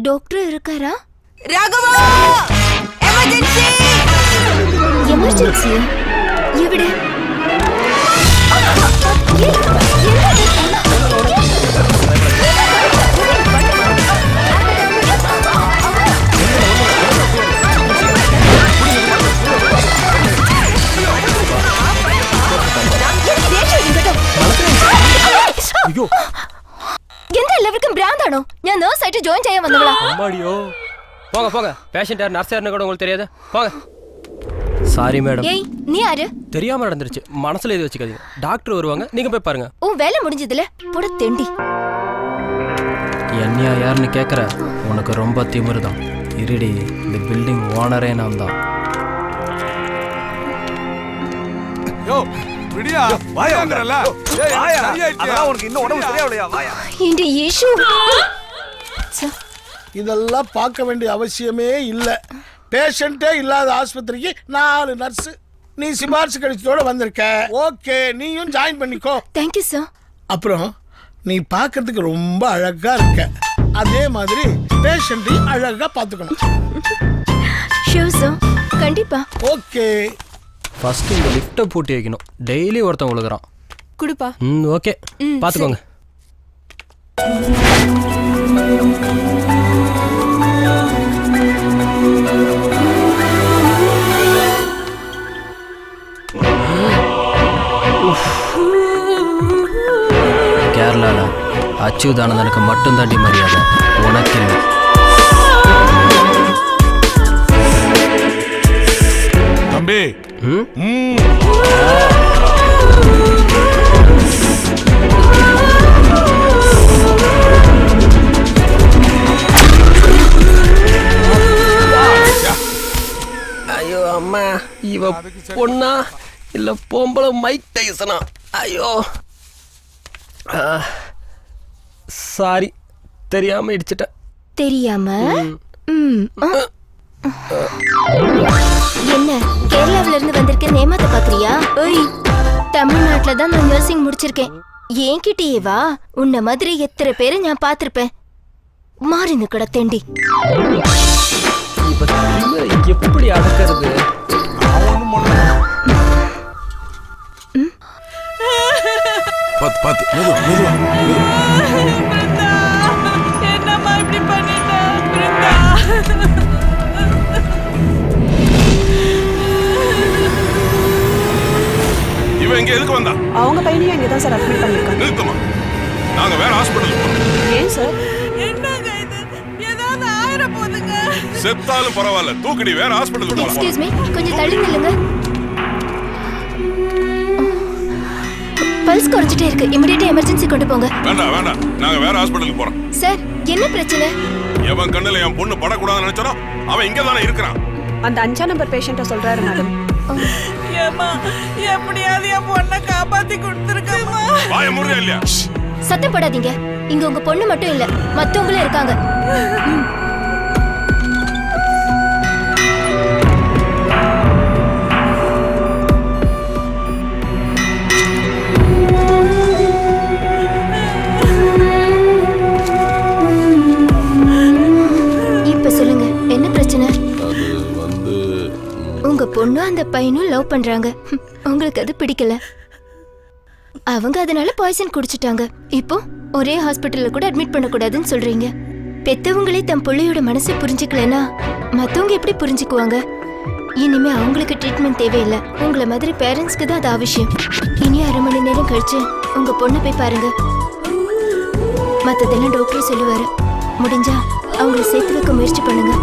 Doctor இருக்காரா? Raghava, emergency! Emergency எവിടെ? അയ്യോ എന്താ എല്ലാവർക്കും ഭ്രാന്താണോ? ഞാൻ നേഴ്സ് ആയിട്ട് ജോയിൻ ചെയ്യാൻ വന്നവളാ. അമ്മാടിയോ പോங்க போங்க பேஷண்ட் யார் நர்ஸ் யாருன்னு கூட உங்களுக்கு தெரியாது போங்க. Sorry madam. ஏய் நீ யாரு? தெரியாம நடந்துருச்சு மனசுல எது வச்சுக்காதீங்க. டாக்டர் வருவாங்க நீங்க போய் பாருங்க. உன் வேலை முடிஞ்சதுல போட தெண்டி. என்னையா யாருன்னு கேக்குற? உனக்கு ரொம்ப திமிருதான். இருடி இந்த பில்டிங் ஓனரே நான் தான். யோ விடியா வாயாங்கறல. ஏய் வாயா அதான் உனக்கு இன்னும் உடம்பு சரியாவலையா வாயா. இந்த இஷ்யூ இதெல்லாம் பார்க்க வேண்டிய அவசியமே இல்லை. பேஷண்ட்டே இல்லாத ஆஸ்பத்திரிக்கு 4 நர்ஸு. நீ சிபாரிசு கடிச்சதோட வந்திருக்க. ஓகே, நீயும் ஜாயின் பண்ணிக்கோ. Thank you sir. அப்புறம் நீ பார்க்கறதுக்கு ரொம்ப அழகா இருக்க. அதே மாதிரி பேஷண்ட்டையும் அழகா பார்த்துக்கணும். ஷூர் சார், கண்டிப்பா. ஓகே. ஃபர்ஸ்ட் இந்த லிஃப்ட்டை பூட்டி வைக்கணும். டெய்லி ஒருத்தன் உழுகுறான். குடுப்பா. ஓகே பார்த்துக்கோங்க. கேரளால அச்சுதானந்தனுக்கு மட்டும் தாண்டி மரியாதை, உனக்கு இல்லை. தம்பி ஐயோ அம்மா, இவ பொண்ணா இல்ல பொம்பளை மைக் டைசனா? ஐயோ சாரி, தெரியாம இடிச்சிட்டேன். தெரியாம? என்ன கேரளாவில இருந்து வந்திருக்க நேமாத்த பாக்குறியா? ஓய், தமிழ்நாட்டுல தான் நான் நர்சிங் முடிச்சிருக்கேன். என்கிட்டயே வா. உன்ன மாதிரி எத்தனை பேரை நான் பாத்திருப்பேன். மாறி நிக்கட தெண்டி. எப்படி அடக்கிறது? பாத்து என்னம்மா இப்படி பண்ணிட்ட பிருந்தா? இவன் இங்க எதுக்கு வந்தா? அவங்க பையனையும் இங்க தான் சார் அட்மிட் பண்ணிருக்காங்க. நிறுத்துமா, நாங்க வேற ஹாஸ்பிடலுக்கு போறோம். ஏன் சார்? என்னங்க இது? ஏதாவது ஆயிர போதுங்க. செத்தாலும் பரவாயில்ல, தூக்கடி வேற ஹாஸ்பிடலுக்கு போறோம். எக்ஸ்கியூஸ் மீ, கொஞ்சம் தள்ளி நில்லுங்க. பல்ஸ் குறைஞ்சிட்டே இருக்கு. இமிடியேட்டா எமர்ஜென்சி கொண்டு போங்க. வேண்டாம், நாங்க வேற ஹாஸ்பிடலுக்கு போறோம். சார், என்ன பிரச்சனை? எவன் கண்ணுல என் பொண்ணு படக்கூடாதுன்னு நினைச்சனோ அவன் இங்க தானே இருக்கிறான். அந்த 5 நம்பர் பேஷண்ட்ட சொல்றாரு மேடம். ஏம்மா, எப்படியாவது என் பொண்ணை காப்பாத்தி கொடுத்துருக்கம்மா. வாய முறையா இல்லையா? சத்தம் போடாதீங்க. இங்க உங்க பொண்ணு மட்டும் இல்ல, மத்தவங்களும் இருக்காங்க. இப்ப சொல்லுங்க, என்ன பிரச்சனை? உங்க பொண்ணு அந்த பையனும் லவ் பண்றாங்க. உங்களுக்கு அது பிடிக்கல. அவங்க அதனால பாய்சன் குடிச்சிட்டாங்க. இப்போ ஒரே ஹாஸ்பிட்டல்ல கூட அட்மிட் பண்ண கூடாதுன்னு சொல்றீங்க. பெத்தவங்களே தம் பிள்ளையோட மனசை புரிஞ்சுக்கலனா மத்தவங்க எப்படி புரிஞ்சுக்குவாங்க? இனிமே அவங்களுக்கு ட்ரீட்மெண்ட் தேவையில்லை. உங்களை மாதிரி பேரண்ட்ஸ்க்கு தான் அது அவசியம். இனி 1/2 மணி நேரம் கழிச்சு உங்க பொண்ணை போய் பாருங்க. மத்ததெல்லாம் டாக்டர் சொல்லுவாரு. முடிஞ்சா அவங்களை சேர்த்து வைக்க முயற்சி பண்ணுங்க.